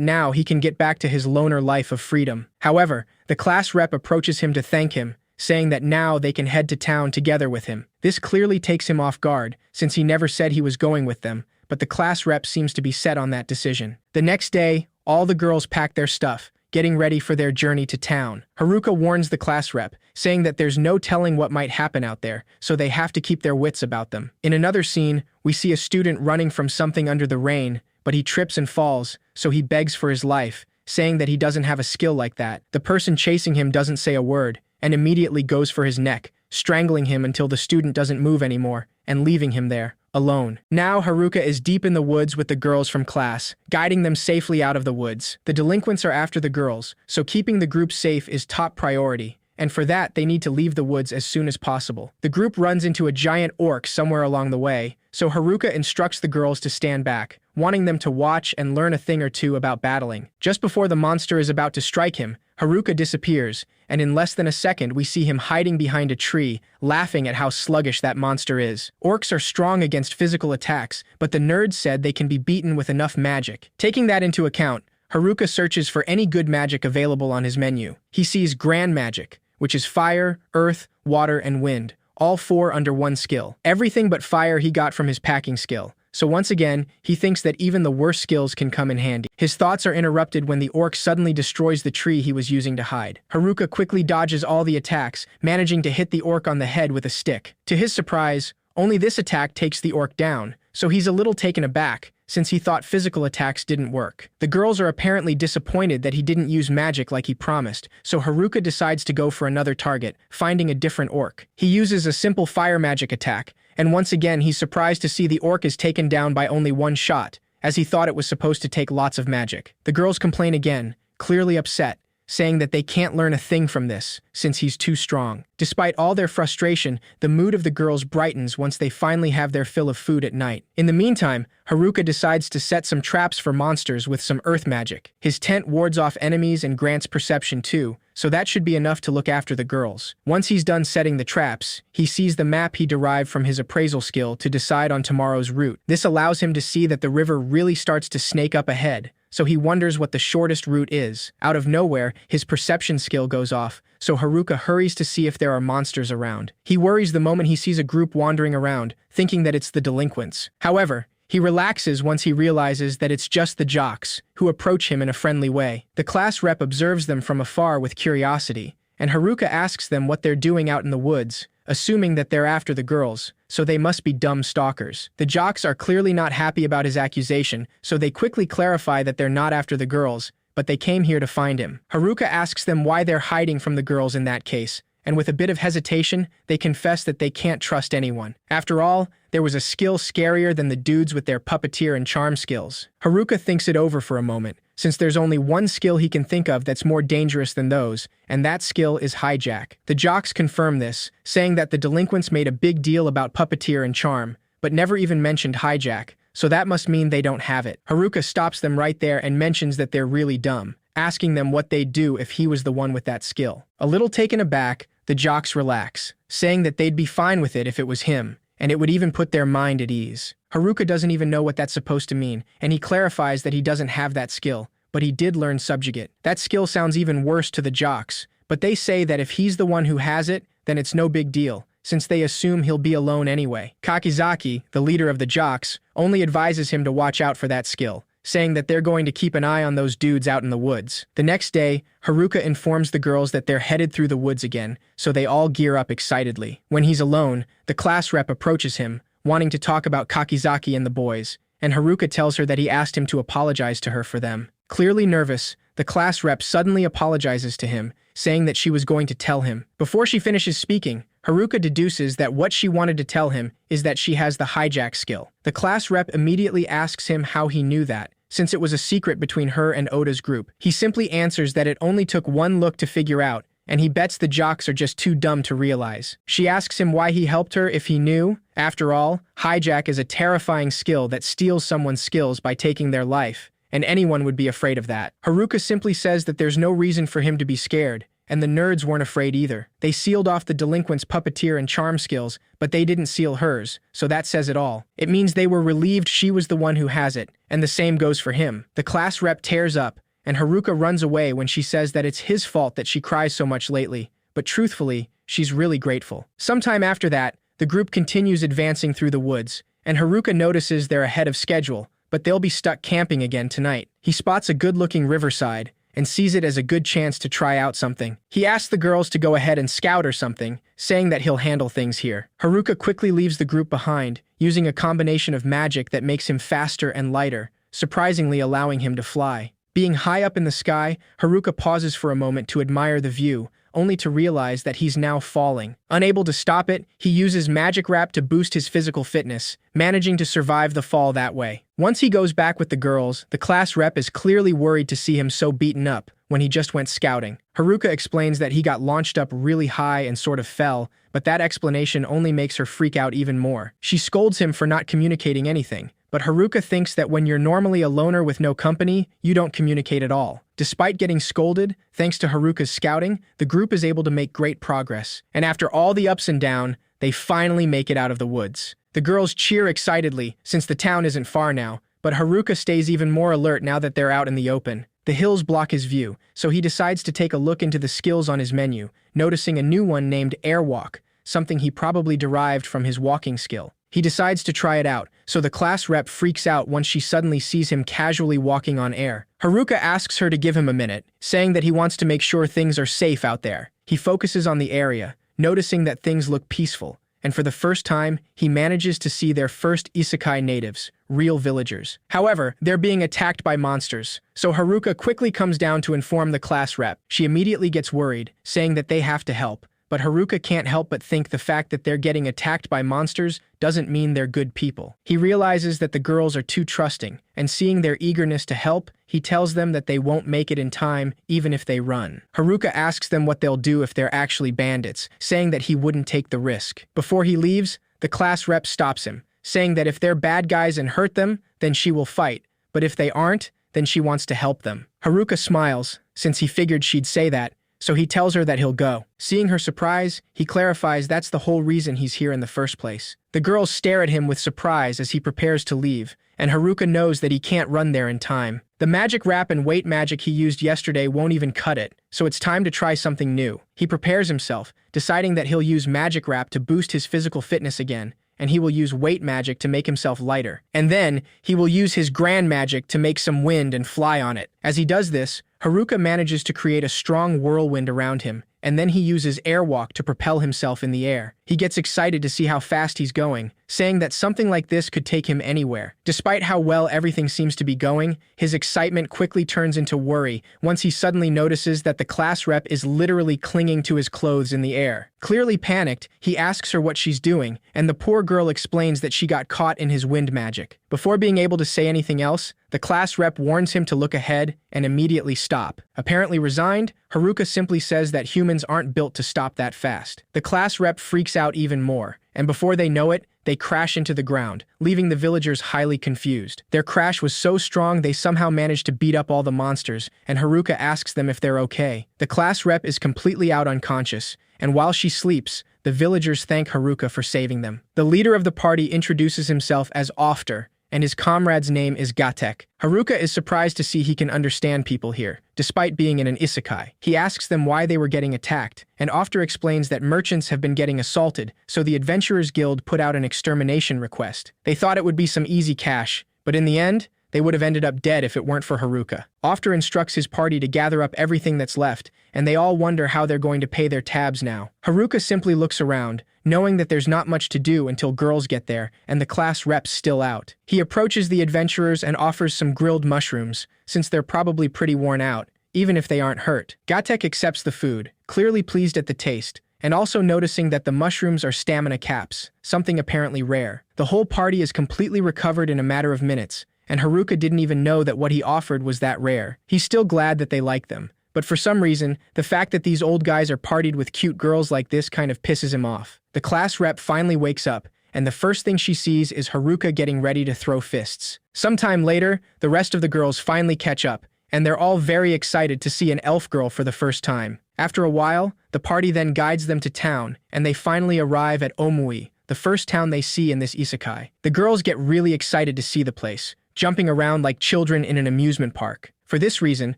now he can get back to his loner life of freedom. However, the class rep approaches him to thank him, saying that now they can head to town together with him. This clearly takes him off guard, since he never said he was going with them, but the class rep seems to be set on that decision. The next day, all the girls pack their stuff, getting ready for their journey to town. Haruka warns the class rep, saying that there's no telling what might happen out there, so they have to keep their wits about them. In another scene, we see a student running from something under the rain, but he trips and falls, so he begs for his life, saying that he doesn't have a skill like that. The person chasing him doesn't say a word, and immediately goes for his neck, strangling him until the student doesn't move anymore, and leaving him there, alone. Now Haruka is deep in the woods with the girls from class, guiding them safely out of the woods. The delinquents are after the girls, so keeping the group safe is top priority, and for that they need to leave the woods as soon as possible. The group runs into a giant orc somewhere along the way, so Haruka instructs the girls to stand back, wanting them to watch and learn a thing or two about battling. Just before the monster is about to strike him, Haruka disappears, and in less than a second we see him hiding behind a tree, laughing at how sluggish that monster is. Orcs are strong against physical attacks, but the nerd said they can be beaten with enough magic. Taking that into account, Haruka searches for any good magic available on his menu. He sees Grand Magic, which is fire, earth, water, and wind, all 4 under 1 skill. Everything but fire he got from his packing skill. So once again, he thinks that even the worst skills can come in handy. His thoughts are interrupted when the orc suddenly destroys the tree he was using to hide. Haruka quickly dodges all the attacks, managing to hit the orc on the head with a stick. To his surprise, only this attack takes the orc down, so he's a little taken aback, since he thought physical attacks didn't work. The girls are apparently disappointed that he didn't use magic like he promised, so Haruka decides to go for another target, finding a different orc. He uses a simple fire magic attack, and once again he's surprised to see the orc is taken down by only 1 shot, as he thought it was supposed to take lots of magic. The girls complain again, clearly upset, saying that they can't learn a thing from this, since he's too strong. Despite all their frustration, the mood of the girls brightens once they finally have their fill of food at night. In the meantime, Haruka decides to set some traps for monsters with some earth magic. His tent wards off enemies and grants perception too, so that should be enough to look after the girls. Once he's done setting the traps, he sees the map he derived from his appraisal skill to decide on tomorrow's route. This allows him to see that the river really starts to snake up ahead, so he wonders what the shortest route is. Out of nowhere, his perception skill goes off, so Haruka hurries to see if there are monsters around. He worries the moment he sees a group wandering around, thinking that it's the delinquents. However, he relaxes once he realizes that it's just the jocks, who approach him in a friendly way. The class rep observes them from afar with curiosity, and Haruka asks them what they're doing out in the woods, assuming that they're after the girls, so they must be dumb stalkers. The jocks are clearly not happy about his accusation, so they quickly clarify that they're not after the girls, but they came here to find him. Haruka asks them why they're hiding from the girls in that case, and with a bit of hesitation, they confess that they can't trust anyone. After all, there was a skill scarier than the dudes with their puppeteer and charm skills. Haruka thinks it over for a moment, since there's only one skill he can think of that's more dangerous than those, and that skill is hijack. The jocks confirm this, saying that the delinquents made a big deal about puppeteer and charm, but never even mentioned hijack, so that must mean they don't have it. Haruka stops them right there and mentions that they're really dumb, asking them what they'd do if he was the one with that skill. A little taken aback, the jocks relax, saying that they'd be fine with it if it was him, and it would even put their mind at ease. Haruka doesn't even know what that's supposed to mean, and he clarifies that he doesn't have that skill, but he did learn subjugate. That skill sounds even worse to the jocks, but they say that if he's the one who has it, then it's no big deal, since they assume he'll be alone anyway. Kakizaki, the leader of the jocks, only advises him to watch out for that skill, saying that they're going to keep an eye on those dudes out in the woods. The next day, Haruka informs the girls that they're headed through the woods again, so they all gear up excitedly. When he's alone, the class rep approaches him, wanting to talk about Kakizaki and the boys, and Haruka tells her that he asked him to apologize to her for them. Clearly nervous, the class rep suddenly apologizes to him, saying that she was going to tell him. Before she finishes speaking, Haruka deduces that what she wanted to tell him is that she has the hijack skill. The class rep immediately asks him how he knew that, since it was a secret between her and Oda's group. He simply answers that it only took one look to figure out, and he bets the jocks are just too dumb to realize. She asks him why he helped her if he knew. After all, hijack is a terrifying skill that steals someone's skills by taking their life, and anyone would be afraid of that. Haruka simply says that there's no reason for him to be scared, and the nerds weren't afraid either. They sealed off the delinquent's puppeteer and charm skills, but they didn't seal hers, so that says it all. It means they were relieved she was the one who has it, and the same goes for him. The class rep tears up, and Haruka runs away when she says that it's his fault that she cries so much lately, but truthfully, she's really grateful. Sometime after that, the group continues advancing through the woods, and Haruka notices they're ahead of schedule, but they'll be stuck camping again tonight. He spots a good-looking riverside and sees it as a good chance to try out something. He asks the girls to go ahead and scout or something, saying that he'll handle things here. Haruka quickly leaves the group behind, using a combination of magic that makes him faster and lighter, surprisingly allowing him to fly. Being high up in the sky, Haruka pauses for a moment to admire the view, only to realize that he's now falling. Unable to stop it, he uses magic wrap to boost his physical fitness, managing to survive the fall that way. Once he goes back with the girls, the class rep is clearly worried to see him so beaten up when he just went scouting. Haruka explains that he got launched up really high and sort of fell, but that explanation only makes her freak out even more. She scolds him for not communicating anything, but Haruka thinks that when you're normally a loner with no company, you don't communicate at all. Despite getting scolded, thanks to Haruka's scouting, the group is able to make great progress. And after all the ups and downs, they finally make it out of the woods. The girls cheer excitedly, since the town isn't far now, but Haruka stays even more alert now that they're out in the open. The hills block his view, so he decides to take a look into the skills on his menu, noticing a new one named Airwalk, something he probably derived from his walking skill. He decides to try it out, so the class rep freaks out once she suddenly sees him casually walking on air. Haruka asks her to give him a minute, saying that he wants to make sure things are safe out there. He focuses on the area, noticing that things look peaceful, and for the first time, he manages to see their first Isekai natives, real villagers. However, they're being attacked by monsters, so Haruka quickly comes down to inform the class rep. She immediately gets worried, saying that they have to help. But Haruka can't help but think the fact that they're getting attacked by monsters doesn't mean they're good people. He realizes that the girls are too trusting, and seeing their eagerness to help, he tells them that they won't make it in time even if they run. Haruka asks them what they'll do if they're actually bandits, saying that he wouldn't take the risk. Before he leaves, the class rep stops him, saying that if they're bad guys and hurt them, then she will fight, but if they aren't, then she wants to help them. Haruka smiles, since he figured she'd say that, so he tells her that he'll go. Seeing her surprise, he clarifies that's the whole reason he's here in the first place. The girls stare at him with surprise as he prepares to leave, and Haruka knows that he can't run there in time. The magic wrap and weight magic he used yesterday won't even cut it, so it's time to try something new. He prepares himself, deciding that he'll use magic wrap to boost his physical fitness again, and he will use weight magic to make himself lighter. And then, he will use his grand magic to make some wind and fly on it. As he does this, Haruka manages to create a strong whirlwind around him, and then he uses Airwalk to propel himself in the air. He gets excited to see how fast he's going, saying that something like this could take him anywhere. Despite how well everything seems to be going, his excitement quickly turns into worry once he suddenly notices that the class rep is literally clinging to his clothes in the air. Clearly panicked, he asks her what she's doing, and the poor girl explains that she got caught in his wind magic. Before being able to say anything else, the class rep warns him to look ahead and immediately stop. Apparently resigned, Haruka simply says that humans aren't built to stop that fast. The class rep freaks out even more, and before they know it, they crash into the ground, leaving the villagers highly confused. Their crash was so strong they somehow managed to beat up all the monsters, and Haruka asks them if they're okay. The class rep is completely out unconscious, and while she sleeps, the villagers thank Haruka for saving them. The leader of the party introduces himself as Ofter, and his comrade's name is Gatek. Haruka is surprised to see he can understand people here, despite being in an isekai. He asks them why they were getting attacked, and Ofter explains that merchants have been getting assaulted, so the Adventurers Guild put out an extermination request. They thought it would be some easy cash, but in the end, they would have ended up dead if it weren't for Haruka. Ofter instructs his party to gather up everything that's left, and they all wonder how they're going to pay their tabs now. Haruka simply looks around, knowing that there's not much to do until girls get there, and the class rep's still out. He approaches the adventurers and offers some grilled mushrooms, since they're probably pretty worn out, even if they aren't hurt. Gatek accepts the food, clearly pleased at the taste, and also noticing that the mushrooms are stamina caps, something apparently rare. The whole party is completely recovered in a matter of minutes, and Haruka didn't even know that what he offered was that rare. He's still glad that they like them, but for some reason, the fact that these old guys are partied with cute girls like this kind of pisses him off. The class rep finally wakes up, and the first thing she sees is Haruka getting ready to throw fists. Sometime later, the rest of the girls finally catch up, and they're all very excited to see an elf girl for the first time. After a while, the party then guides them to town, and they finally arrive at Omui, the first town they see in this isekai. The girls get really excited to see the place, jumping around like children in an amusement park. For this reason,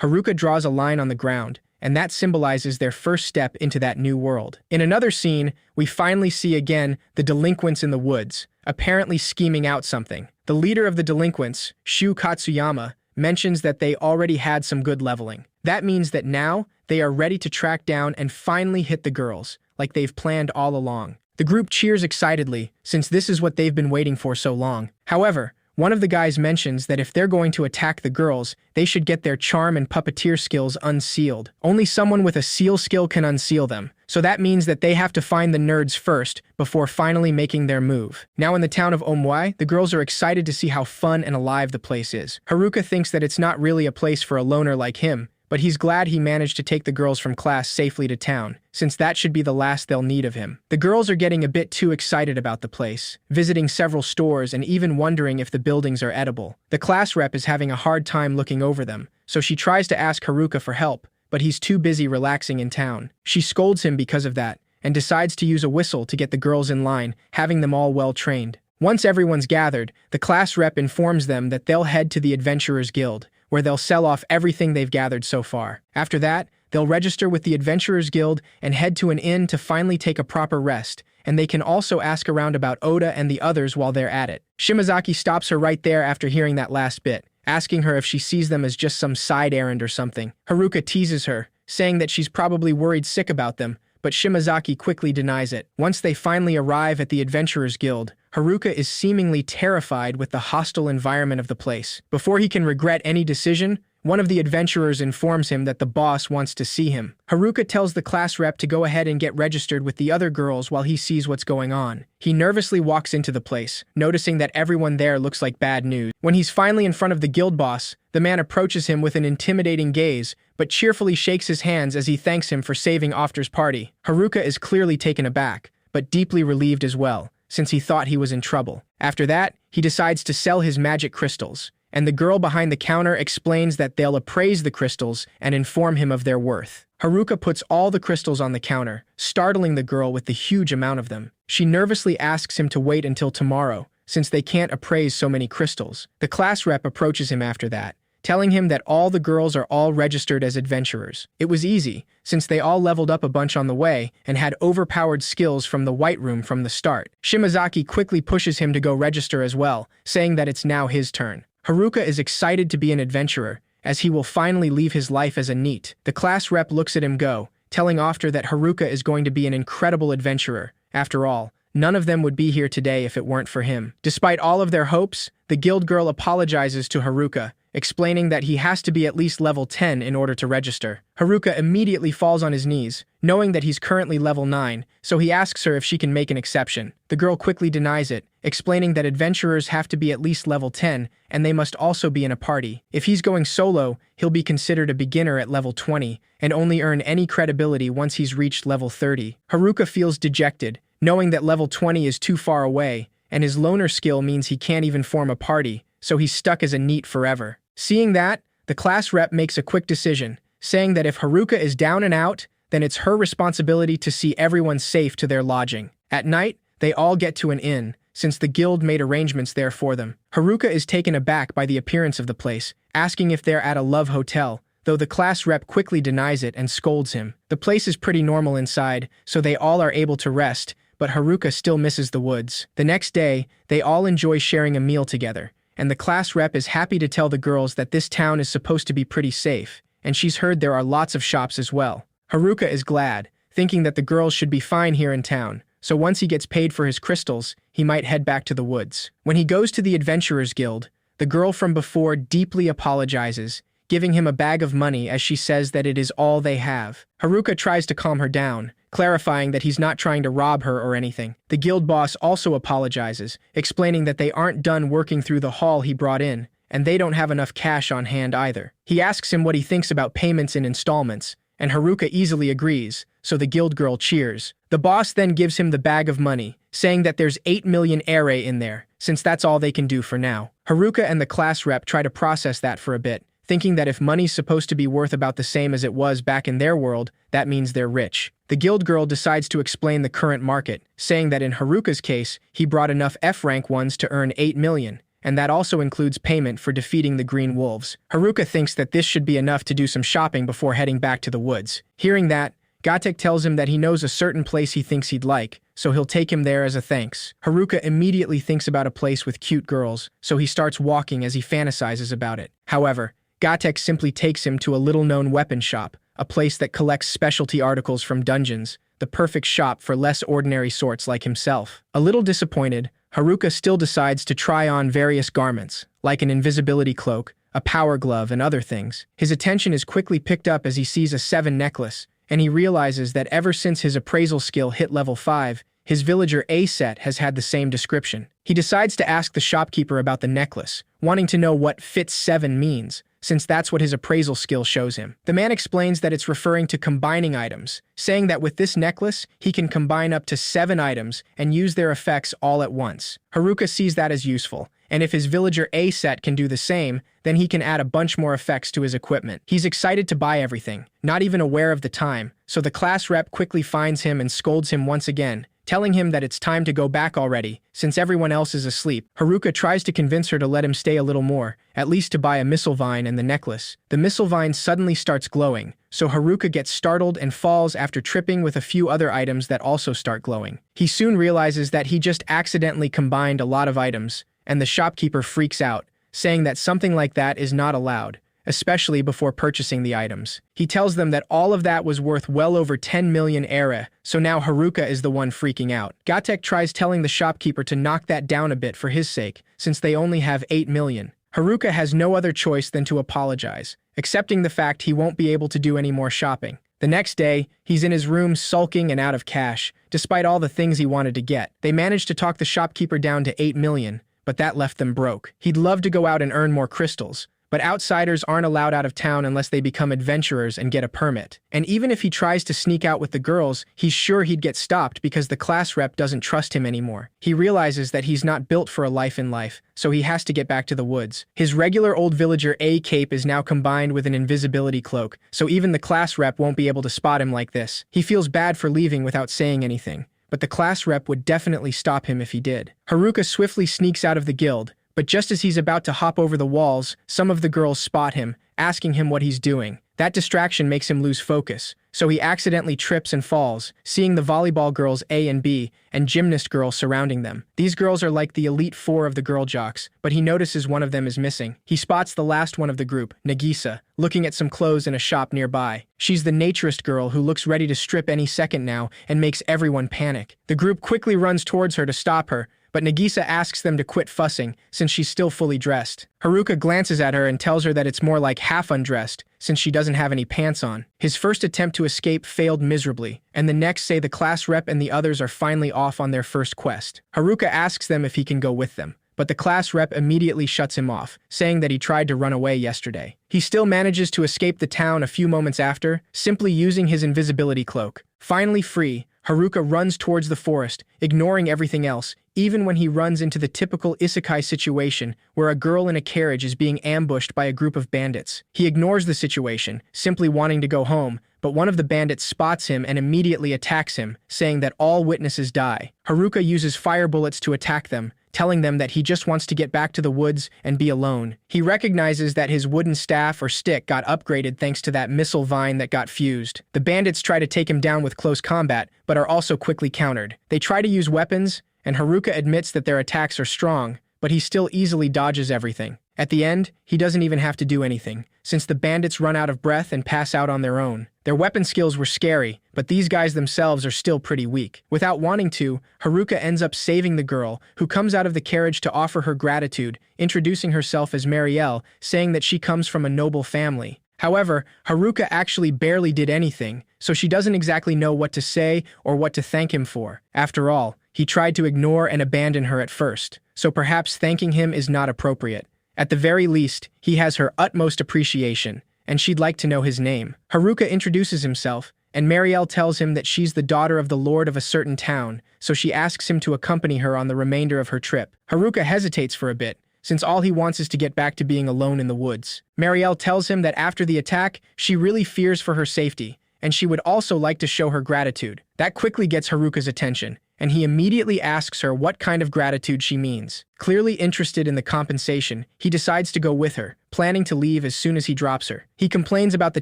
Haruka draws a line on the ground, and that symbolizes their first step into that new world. In another scene, we finally see again the delinquents in the woods, apparently scheming out something. The leader of the delinquents, Shu Katsuyama, mentions that they already had some good leveling. That means that now, they are ready to track down and finally hit the girls, like they've planned all along. The group cheers excitedly, since this is what they've been waiting for so long. However, one of the guys mentions that if they're going to attack the girls, they should get their charm and puppeteer skills unsealed. Only someone with a seal skill can unseal them, so that means that they have to find the nerds first before finally making their move. Now in the town of Omui, the girls are excited to see how fun and alive the place is. Haruka thinks that it's not really a place for a loner like him, but he's glad he managed to take the girls from class safely to town, since that should be the last they'll need of him. The girls are getting a bit too excited about the place, visiting several stores and even wondering if the buildings are edible. The class rep is having a hard time looking over them, so she tries to ask Haruka for help, but he's too busy relaxing in town. She scolds him because of that, and decides to use a whistle to get the girls in line, having them all well trained. Once everyone's gathered, the class rep informs them that they'll head to the Adventurers Guild, where they'll sell off everything they've gathered so far. After that, they'll register with the Adventurers Guild and head to an inn to finally take a proper rest, and they can also ask around about Oda and the others while they're at it. Shimazaki stops her right there after hearing that last bit, asking her if she sees them as just some side errand or something. Haruka teases her, saying that she's probably worried sick about them, but Shimazaki quickly denies it. Once they finally arrive at the Adventurers Guild, Haruka is seemingly terrified with the hostile environment of the place. Before he can regret any decision, one of the adventurers informs him that the boss wants to see him. Haruka tells the class rep to go ahead and get registered with the other girls while he sees what's going on. He nervously walks into the place, noticing that everyone there looks like bad news. When he's finally in front of the guild boss, the man approaches him with an intimidating gaze, but cheerfully shakes his hands as he thanks him for saving Ofter's party. Haruka is clearly taken aback, but deeply relieved as well, since he thought he was in trouble. After that, he decides to sell his magic crystals, and the girl behind the counter explains that they'll appraise the crystals and inform him of their worth. Haruka puts all the crystals on the counter, startling the girl with the huge amount of them. She nervously asks him to wait until tomorrow, since they can't appraise so many crystals. The class rep approaches him after that, telling him that all the girls are all registered as adventurers. It was easy, since they all leveled up a bunch on the way and had overpowered skills from the White Room from the start. Shimazaki quickly pushes him to go register as well, saying that it's now his turn. Haruka is excited to be an adventurer, as he will finally leave his life as a NEET. The class rep looks at him go, telling Ofter that Haruka is going to be an incredible adventurer. After all, none of them would be here today if it weren't for him. Despite all of their hopes, the guild girl apologizes to Haruka, explaining that he has to be at least level 10 in order to register. Haruka immediately falls on his knees, knowing that he's currently level 9, so he asks her if she can make an exception. The girl quickly denies it, explaining that adventurers have to be at least level 10, and they must also be in a party. If he's going solo, he'll be considered a beginner at level 20, and only earn any credibility once he's reached level 30. Haruka feels dejected, knowing that level 20 is too far away, and his loner skill means he can't even form a party, so he's stuck as a NEET forever. Seeing that, the class rep makes a quick decision, saying that if Haruka is down and out, then it's her responsibility to see everyone safe to their lodging. At night, they all get to an inn, since the guild made arrangements there for them. Haruka is taken aback by the appearance of the place, asking if they're at a love hotel, though the class rep quickly denies it and scolds him. The place is pretty normal inside, so they all are able to rest, but Haruka still misses the woods. The next day, they all enjoy sharing a meal together, and the class rep is happy to tell the girls that this town is supposed to be pretty safe, and she's heard there are lots of shops as well. Haruka is glad, thinking that the girls should be fine here in town, so once he gets paid for his crystals, he might head back to the woods. When he goes to the Adventurers Guild, the girl from before deeply apologizes, giving him a bag of money as she says that it is all they have. Haruka tries to calm her down, clarifying that he's not trying to rob her or anything. The guild boss also apologizes, explaining that they aren't done working through the haul he brought in, and they don't have enough cash on hand either. He asks him what he thinks about payments in installments, and Haruka easily agrees, so the guild girl cheers. The boss then gives him the bag of money, saying that there's 8 million ere in there, since that's all they can do for now. Haruka and the class rep try to process that for a bit, thinking that if money's supposed to be worth about the same as it was back in their world, that means they're rich. The guild girl decides to explain the current market, saying that in Haruka's case, he brought enough F-rank ones to earn 8 million, and that also includes payment for defeating the Green Wolves. Haruka thinks that this should be enough to do some shopping before heading back to the woods. Hearing that, Gatek tells him that he knows a certain place he thinks he'd like, so he'll take him there as a thanks. Haruka immediately thinks about a place with cute girls, so he starts walking as he fantasizes about it. However, Gatek simply takes him to a little-known weapon shop, a place that collects specialty articles from dungeons, the perfect shop for less ordinary sorts like himself. A little disappointed, Haruka still decides to try on various garments, like an invisibility cloak, a power glove, and other things. His attention is quickly picked up as he sees a 7 necklace, and he realizes that ever since his appraisal skill hit level 5, his villager A set has had the same description. He decides to ask the shopkeeper about the necklace, wanting to know what Fit 7 means, since that's what his appraisal skill shows him. The man explains that it's referring to combining items, saying that with this necklace, he can combine up to 7 items and use their effects all at once. Haruka sees that as useful, and if his villager A set can do the same, then he can add a bunch more effects to his equipment. He's excited to buy everything, not even aware of the time, so the class rep quickly finds him and scolds him once again, telling him that it's time to go back already, since everyone else is asleep. Haruka tries to convince her to let him stay a little more, at least to buy a missile vine and the necklace. The missile vine suddenly starts glowing, so Haruka gets startled and falls after tripping with a few other items that also start glowing. He soon realizes that he just accidentally combined a lot of items, and the shopkeeper freaks out, saying that something like that is not allowed, especially before purchasing the items. He tells them that all of that was worth well over 10 million ere, so now Haruka is the one freaking out. Gatek tries telling the shopkeeper to knock that down a bit for his sake, since they only have 8 million. Haruka has no other choice than to apologize, accepting the fact he won't be able to do any more shopping. The next day, he's in his room sulking and out of cash, despite all the things he wanted to get. They managed to talk the shopkeeper down to 8 million, but that left them broke. He'd love to go out and earn more crystals, but outsiders aren't allowed out of town unless they become adventurers and get a permit. And even if he tries to sneak out with the girls, he's sure he'd get stopped because the class rep doesn't trust him anymore. He realizes that he's not built for a life in life, so he has to get back to the woods. His regular old villager A cape is now combined with an invisibility cloak, so even the class rep won't be able to spot him like this. He feels bad for leaving without saying anything, but the class rep would definitely stop him if he did. Haruka swiftly sneaks out of the guild, but just as he's about to hop over the walls, some of the girls spot him, asking him what he's doing. That distraction makes him lose focus, so he accidentally trips and falls, seeing the volleyball girls A and B and gymnast girl surrounding them. These girls are like the elite 4 of the girl jocks, but he notices one of them is missing. He spots the last one of the group, Nagisa, looking at some clothes in a shop nearby. She's the naturist girl who looks ready to strip any second now and makes everyone panic. The group quickly runs towards her to stop her, but Nagisa asks them to quit fussing, since she's still fully dressed. Haruka glances at her and tells her that it's more like half undressed, since she doesn't have any pants on. His first attempt to escape failed miserably, and the next say the class rep and the others are finally off on their first quest. Haruka asks them if he can go with them, but the class rep immediately shuts him off, saying that he tried to run away yesterday. He still manages to escape the town a few moments after, simply using his invisibility cloak. Finally free, Haruka runs towards the forest, ignoring everything else, even when he runs into the typical Isekai situation where a girl in a carriage is being ambushed by a group of bandits. He ignores the situation, simply wanting to go home, but one of the bandits spots him and immediately attacks him, saying that all witnesses die. Haruka uses fire bullets to attack them, telling them that he just wants to get back to the woods and be alone. He recognizes that his wooden staff or stick got upgraded thanks to that missile vine that got fused. The bandits try to take him down with close combat, but are also quickly countered. They try to use weapons, and Haruka admits that their attacks are strong, but he still easily dodges everything. At the end, he doesn't even have to do anything, since the bandits run out of breath and pass out on their own. Their weapon skills were scary, but these guys themselves are still pretty weak. Without wanting to, Haruka ends up saving the girl, who comes out of the carriage to offer her gratitude, introducing herself as Marielle, saying that she comes from a noble family. However, Haruka actually barely did anything, so she doesn't exactly know what to say or what to thank him for. After all, he tried to ignore and abandon her at first, so perhaps thanking him is not appropriate. At the very least, he has her utmost appreciation, and she'd like to know his name. Haruka introduces himself, and Marielle tells him that she's the daughter of the lord of a certain town, so she asks him to accompany her on the remainder of her trip. Haruka hesitates for a bit, since all he wants is to get back to being alone in the woods. Marielle tells him that after the attack, she really fears for her safety, and she would also like to show her gratitude. That quickly gets Haruka's attention, and he immediately asks her what kind of gratitude she means. Clearly interested in the compensation, he decides to go with her, planning to leave as soon as he drops her. He complains about the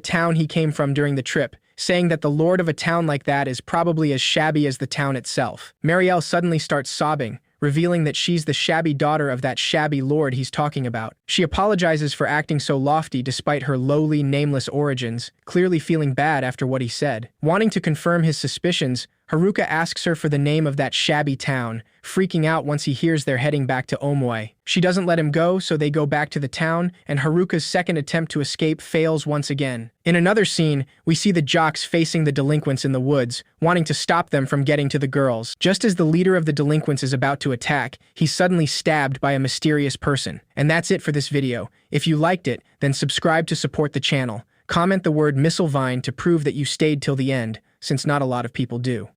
town he came from during the trip, saying that the lord of a town like that is probably as shabby as the town itself. Marielle suddenly starts sobbing, revealing that she's the shabby daughter of that shabby lord he's talking about. She apologizes for acting so lofty despite her lowly, nameless origins, clearly feeling bad after what he said. Wanting to confirm his suspicions, Haruka asks her for the name of that shabby town, freaking out once he hears they're heading back to Omoi. She doesn't let him go, so they go back to the town, and Haruka's second attempt to escape fails once again. In another scene, we see the jocks facing the delinquents in the woods, wanting to stop them from getting to the girls. Just as the leader of the delinquents is about to attack, he's suddenly stabbed by a mysterious person. And that's it for this video. If you liked it, then subscribe to support the channel. Comment the word Mistlevine to prove that you stayed till the end, since not a lot of people do.